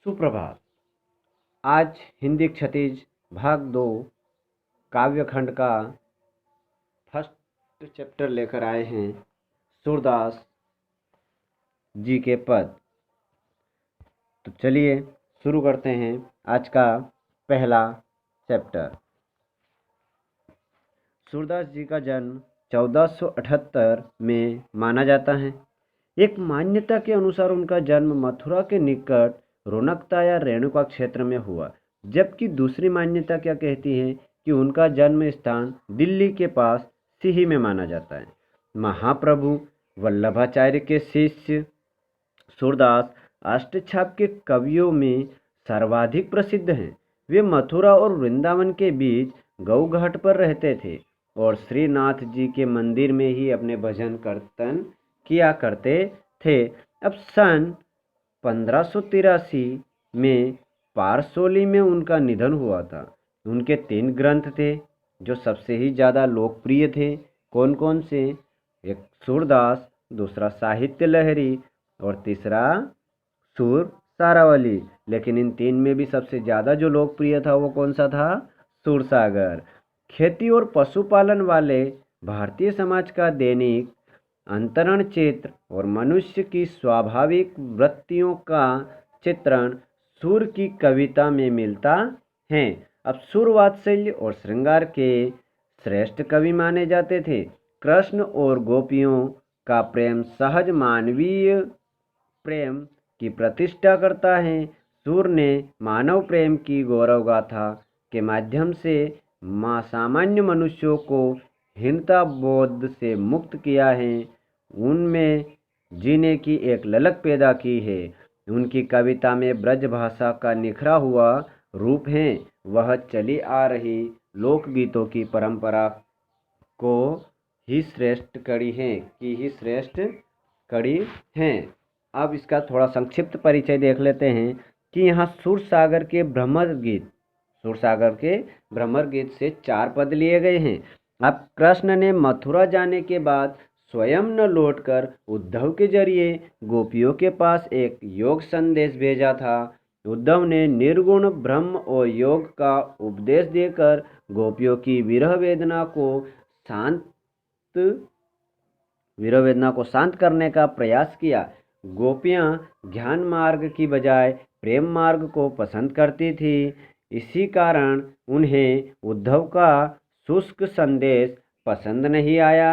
सुप्रभात। आज हिंदी क्षितिज भाग 2 काव्यखंड का फर्स्ट चैप्टर लेकर आए हैं सूरदास जी के पद। तो चलिए शुरू करते हैं आज का पहला चैप्टर। सूरदास जी का जन्म 1478 में माना जाता है। एक मान्यता के अनुसार उनका जन्म मथुरा के निकट रोनकता या रेणुका क्षेत्र में हुआ, जबकि दूसरी मान्यता क्या कहती है कि उनका जन्म स्थान दिल्ली के पास सिही में माना जाता है। महाप्रभु वल्लभाचार्य के शिष्य सूरदास अष्टछाप के कवियों में सर्वाधिक प्रसिद्ध हैं। वे मथुरा और वृंदावन के बीच गौघाट पर रहते थे और श्रीनाथ जी के मंदिर में ही अपने भजन कीर्तन किया करते थे। अब सन 1583 में पारसोली में उनका निधन हुआ था। उनके 3 ग्रंथ थे जो सबसे ही ज़्यादा लोकप्रिय थे। कौन कौन से? एक सूरदास, दूसरा साहित्य लहरी और तीसरा सुर सारावली। लेकिन इन 3 में भी सबसे ज़्यादा जो लोकप्रिय था वो कौन सा था? सूरसागर। खेती और पशुपालन वाले भारतीय समाज का दैनिक अंतरण चित्र और मनुष्य की स्वाभाविक वृत्तियों का चित्रण सुर की कविता में मिलता है। अब सुर वात्सल्य और श्रृंगार के श्रेष्ठ कवि माने जाते थे। कृष्ण और गोपियों का प्रेम सहज मानवीय प्रेम की प्रतिष्ठा करता है। सुर ने मानव प्रेम की गौरव गाथा के माध्यम से सामान्य मनुष्यों को हीनता बोध से मुक्त किया है, उनमें जीने की एक ललक पैदा की है। उनकी कविता में ब्रज भाषा का निखरा हुआ रूप है। वह चली आ रही लोकगीतों की परंपरा को ही श्रेष्ठ कड़ी है। अब इसका थोड़ा संक्षिप्त परिचय देख लेते हैं कि यहाँ सूरसागर के भ्रमर गीत से 4 पद लिए गए हैं। अब कृष्ण ने मथुरा जाने के बाद स्वयं न लौटकर उद्धव के जरिए गोपियों के पास एक योग संदेश भेजा था। उद्धव ने निर्गुण ब्रह्म और योग का उपदेश देकर गोपियों की विरह वेदना को शांत करने का प्रयास किया। गोपियां ज्ञान मार्ग की बजाय प्रेम मार्ग को पसंद करती थी। इसी कारण उन्हें उद्धव का शुष्क संदेश पसंद नहीं आया।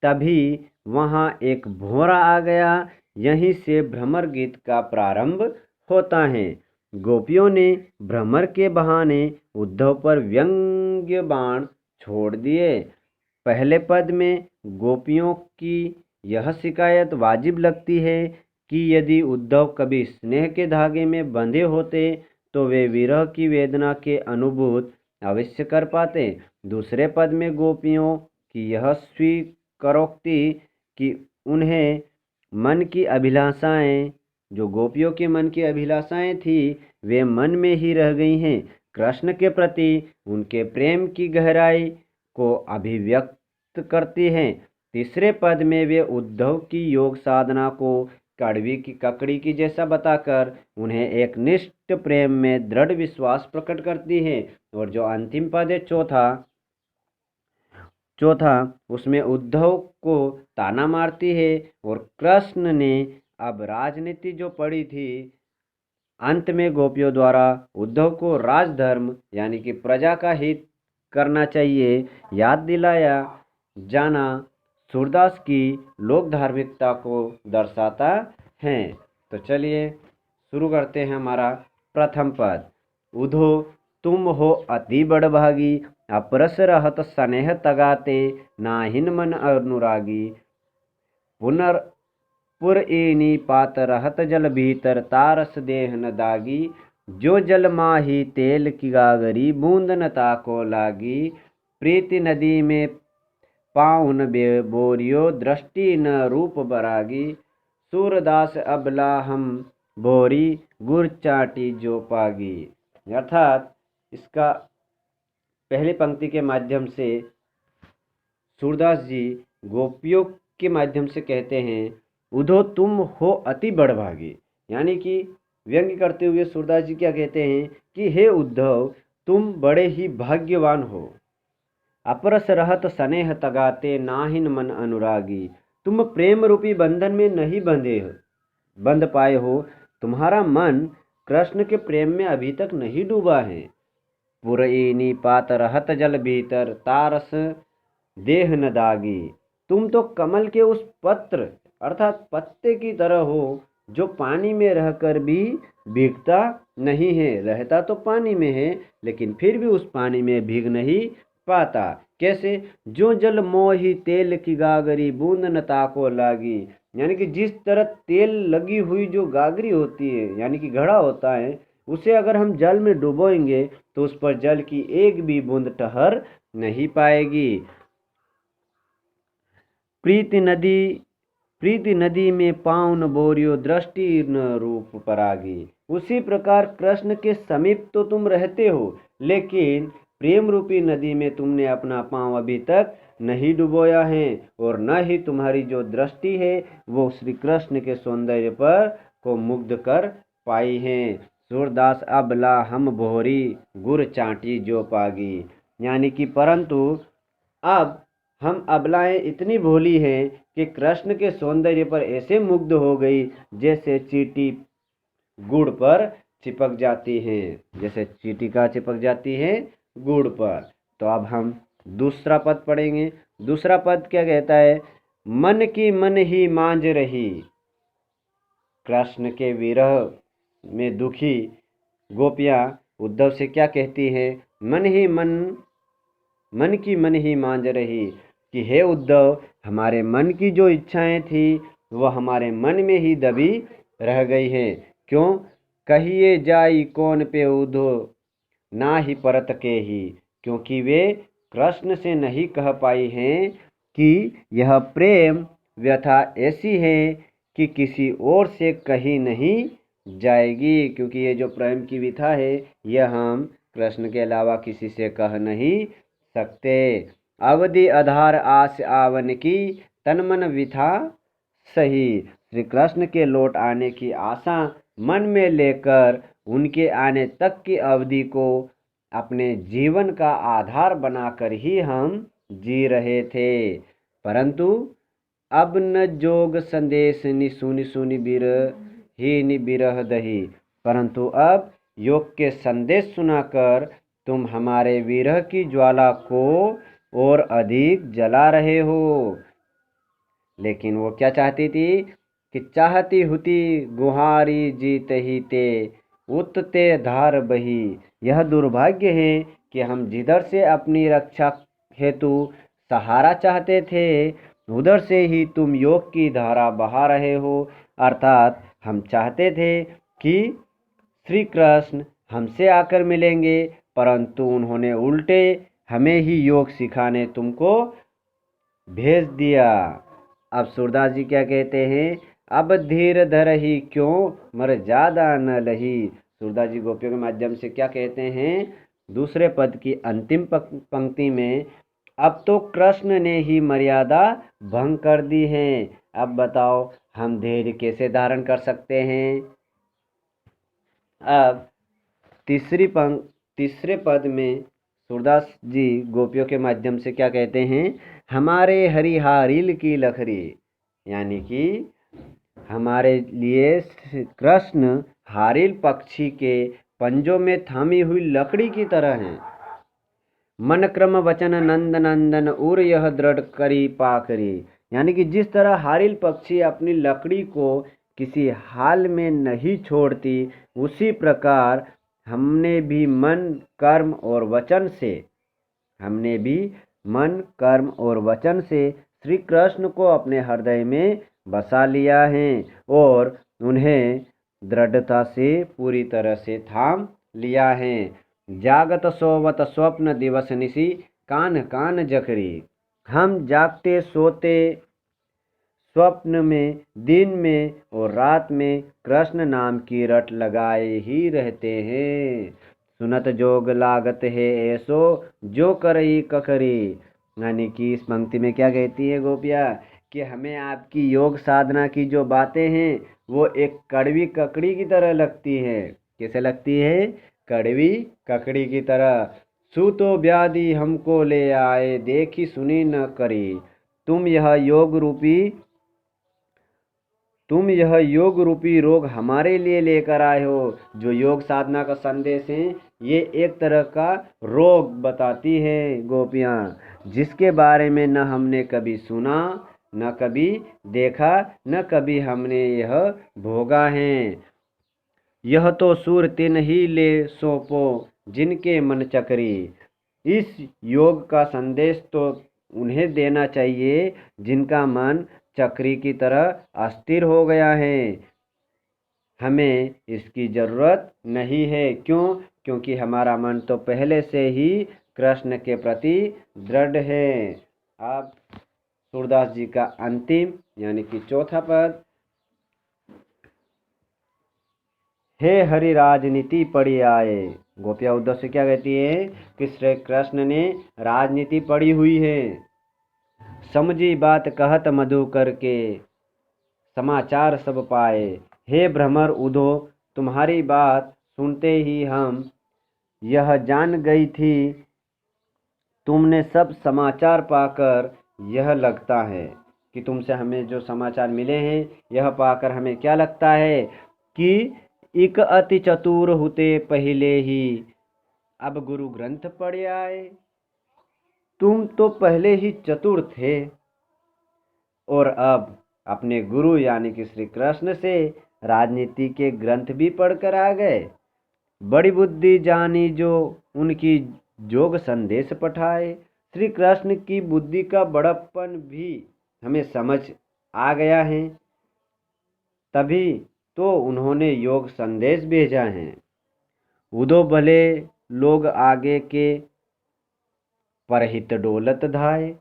तभी वहाँ एक भौरा आ गया। यहीं से भ्रमर गीत का प्रारंभ होता है। गोपियों ने भ्रमर के बहाने उद्धव पर व्यंग्य बाण छोड़ दिए। पहले पद में गोपियों की यह शिकायत वाजिब लगती है कि यदि उद्धव कभी स्नेह के धागे में बंधे होते तो वे विरह की वेदना के अनुभूत अवश्य कर पाते। दूसरे पद में गोपियों की यह स्वीकारोक्ति कि उन्हें मन की अभिलाषाएं, जो गोपियों के मन की अभिलाषाएं थी, वे मन में ही रह गई हैं, कृष्ण के प्रति उनके प्रेम की गहराई को अभिव्यक्त करती हैं। तीसरे पद में वे उद्धव की योग साधना को कड़वी की ककड़ी की जैसा बताकर उन्हें एक निष्ठ प्रेम में दृढ़ विश्वास प्रकट करती है। और जो अंतिम पद है चौथा, उसमें उद्धव को ताना मारती है और कृष्ण ने अब राजनीति जो पड़ी थी, अंत में गोपियों द्वारा उद्धव को राजधर्म यानी कि प्रजा का हित करना चाहिए याद दिलाया जाना सूरदास की लोक धार्मिकता को दर्शाता है। तो चलिए शुरू करते हैं हमारा प्रथम पद। उधो तुम हो अति बड़भागी, अपरस रहत स्नेह तगाते, नाहिन मन अनुरागी, पुरईनी पात रहत जल भीतर, तारस देह न दागी, जो जल माही तेल की गागरी, बूंद न ताको लागी, प्रीति नदी में पाउन बोरियो, दृष्टि न रूप बरागी, सूरदास अबला हम बोरी, गुर चाटी जो पागी। अर्थात इसका पहली पंक्ति के माध्यम से सूरदास जी गोपियों के माध्यम से कहते हैं, उधो तुम हो अति बड़भागी, यानी कि व्यंग्य करते हुए सूरदास जी क्या कहते हैं कि हे उद्धव, तुम बड़े ही भाग्यवान हो। अपरस रहत स्नेह तगाते, नाहिन मन अनुरागी। तुम प्रेम रूपी बंधन में नहीं बंध पाए हो। तुम्हारा मन कृष्ण के प्रेम में अभी तक नहीं डूबा है। पुरईनी पात रहत जल भीतर, तारस देह न दागी। तुम तो कमल के उस पत्र अर्थात पत्ते की तरह हो जो पानी में रहकर भी भीगता नहीं है। रहता तो पानी में है लेकिन फिर भी उस पानी में भीग नहीं पाता। कैसे? जो जल मोही तेल की गागरी, बूंद न ताको लागी। यानी कि जिस तरह तेल लगी हुई जो गागरी होती है यानी कि घड़ा होता है, उसे अगर हम जल में डुबोएंगे तो उस पर जल की एक भी बूंद ठहर नहीं पाएगी। प्रीति नदी में पाउन बोरियो, दृष्टि न रूप परागी। उसी प्रकार कृष्ण के समीप तो तुम रहते हो, लेकिन प्रेम रूपी नदी में तुमने अपना पांव अभी तक नहीं डुबोया है, और न ही तुम्हारी जो दृष्टि है वो श्री कृष्ण के सौंदर्य पर को मुग्ध कर पाई है। सूरदास अबला हम भोरी, गुर चाटी जो पागी। यानी कि परंतु अब हम अबलाएं इतनी भोली हैं कि कृष्ण के सौंदर्य पर ऐसे मुग्ध हो गई जैसे चींटी गुड़ पर चिपक जाती है, जैसे चींटी का चिपक जाती है गुड़ पर। तो अब हम दूसरा पद पढ़ेंगे। दूसरा पद क्या कहता है? मन की मन ही मांझ रही। कृष्ण के विरह में दुखी गोपियां उद्धव से क्या कहती हैं? मन की मन ही मांझ रही कि हे उद्धव, हमारे मन की जो इच्छाएं थी वो हमारे मन में ही दबी रह गई हैं। क्यों? कहिए जाई कौन पे उधो, ना ही परत के ही। क्योंकि वे कृष्ण से नहीं कह पाई हैं कि यह प्रेम व्यथा ऐसी है कि किसी और से कही नहीं जाएगी। क्योंकि ये जो प्रेम की व्यथा है यह हम कृष्ण के अलावा किसी से कह नहीं सकते। अवधि आधार आस आवन की, तन मन विथा सही। श्री कृष्ण के लौट आने की आशा मन में लेकर उनके आने तक की अवधि को अपने जीवन का आधार बनाकर ही हम जी रहे थे। परंतु अब न जोग संदेश नि सुनि बिरह दही। परंतु अब योग के संदेश सुनाकर तुम हमारे विरह की ज्वाला को और अधिक जला रहे हो। लेकिन वो क्या चाहती थी कि चाहती हुती गुहारी जीत ही ते, उत्ते धार बही। यह दुर्भाग्य है कि हम जिधर से अपनी रक्षा हेतु सहारा चाहते थे उधर से ही तुम योग की धारा बहा रहे हो। अर्थात हम चाहते थे कि श्री कृष्ण हमसे आकर मिलेंगे, परंतु उन्होंने उल्टे हमें ही योग सिखाने तुमको भेज दिया। अब सूरदास जी क्या कहते हैं? अब धीर धर ही क्यों, मर ज्यादा न लही। सूरदास जी गोपियों के माध्यम से क्या कहते हैं? दूसरे पद की अंतिम पंक्ति में अब तो कृष्ण ने ही मर्यादा भंग कर दी है। अब बताओ हम धैर्य कैसे धारण कर सकते हैं? अब तीसरे पद में सूरदास जी गोपियों के माध्यम से क्या कहते हैं? हमारे हरिहारिल की लखरी। यानी कि हमारे लिए कृष्ण हारिल पक्षी के पंजों में थामी हुई लकड़ी की तरह हैं। मन क्रम वचन नंद नंदन, उर यह दृढ़ करी पाकरी। यानी कि जिस तरह हारिल पक्षी अपनी लकड़ी को किसी हाल में नहीं छोड़ती, उसी प्रकार हमने भी मन कर्म और वचन से श्री कृष्ण को अपने हृदय में बसा लिया है और उन्हें दृढ़ता से पूरी तरह से थाम लिया है। जागत सोवत स्वप्न दिवस निसी, कान कान जकरी। हम जागते सोते स्वप्न में, दिन में और रात में कृष्ण नाम की रट लगाए ही रहते हैं। सुनत जोग लागत है ऐसो, जो करई ककरी। यानी कि इस पंक्ति में क्या कहती है गोपिया कि हमें आपकी योग साधना की जो बातें हैं वो एक कड़वी ककड़ी की तरह लगती हैं। कैसे लगती है? कड़वी ककड़ी की तरह। सूतो व्याधि हमको ले आए, देखी सुनी न करी। तुम यह योग रूपी तुम यह योग रूपी रोग हमारे लिए लेकर आए हो। जो योग साधना का संदेश है ये एक तरह का रोग बताती है गोपियाँ, जिसके बारे में न हमने कभी सुना, न कभी देखा, न कभी हमने यह भोगा है। यह तो सूर तिन ही ले सौंपो, जिनके मन चकरी। इस योग का संदेश तो उन्हें देना चाहिए जिनका मन चक्री की तरह अस्थिर हो गया है। हमें इसकी ज़रूरत नहीं है। क्यों? क्योंकि हमारा मन तो पहले से ही कृष्ण के प्रति दृढ़ है। अब सूरदास जी का अंतिम यानी कि चौथा पद। हे हरि राजनीति पढ़ी आए। गोपिया उद्धव से क्या कहती है कि श्री कृष्ण ने राजनीति पढ़ी हुई है। समझी बात कहत मधु करके, समाचार सब पाए। हे भ्रमर उदो, तुम्हारी बात सुनते ही हम यह जान गई थी। तुमने सब समाचार पाकर यह लगता है कि तुमसे हमें जो समाचार मिले हैं यह पाकर हमें क्या लगता है कि इक अति चतुर होते पहले ही अब गुरु ग्रंथ पढ़ आए। तुम तो पहले ही चतुर थे और अब अपने गुरु यानी कि श्री कृष्ण से राजनीति के ग्रंथ भी पढ़कर आ गए। बड़ी बुद्धि जानी जो उनकी जोग संदेश पठाए। श्री कृष्ण की बुद्धि का बड़प्पन भी हमें समझ आ गया है, तभी तो उन्होंने योग संदेश भेजा है। उदो भले लोग आगे के परहित डोलत धाए।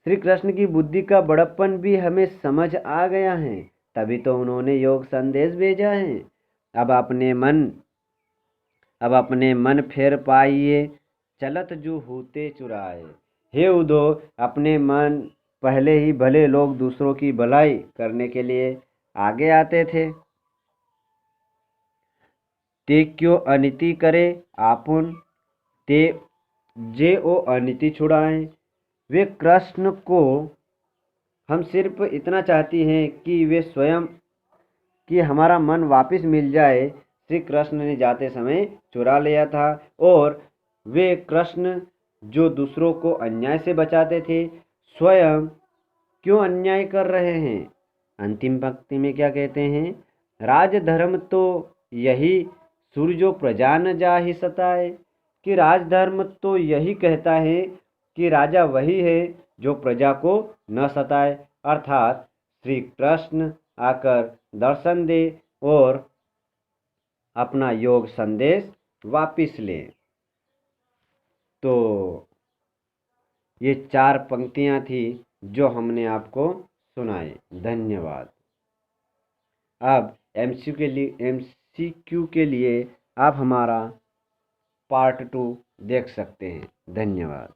श्री कृष्ण की बुद्धि का बड़प्पन भी हमें समझ आ गया है, तभी तो उन्होंने योग संदेश भेजा है। अब अपने मन फेर पाइए, चलत जो होते चुराए। हे उदो, अपने मन पहले ही भले लोग दूसरों की भलाई करने के लिए आगे आते थे। ते क्यों अनिति करे आपुन, ते जे ओ अनिति छुड़ाएं। वे कृष्ण को हम सिर्फ इतना चाहती हैं कि वे स्वयं कि हमारा मन वापस मिल जाए। श्री कृष्ण ने जाते समय चुरा लिया था और वे कृष्ण जो दूसरों को अन्याय से बचाते थे स्वयं क्यों अन्याय कर रहे हैं। अंतिम पंक्ति में क्या कहते हैं? राजधर्म तो यही सूर्यो प्रजा न जाहि सताए। कि राजधर्म तो यही कहता है कि राजा वही है जो प्रजा को न सताए, अर्थात श्री कृष्ण आकर दर्शन दे और अपना योग संदेश वापिस ले। तो ये 4 पंक्तियाँ थी जो हमने आपको सुनाए। धन्यवाद। अब एमसीक्यू के लिए आप हमारा पार्ट 2 देख सकते हैं। धन्यवाद।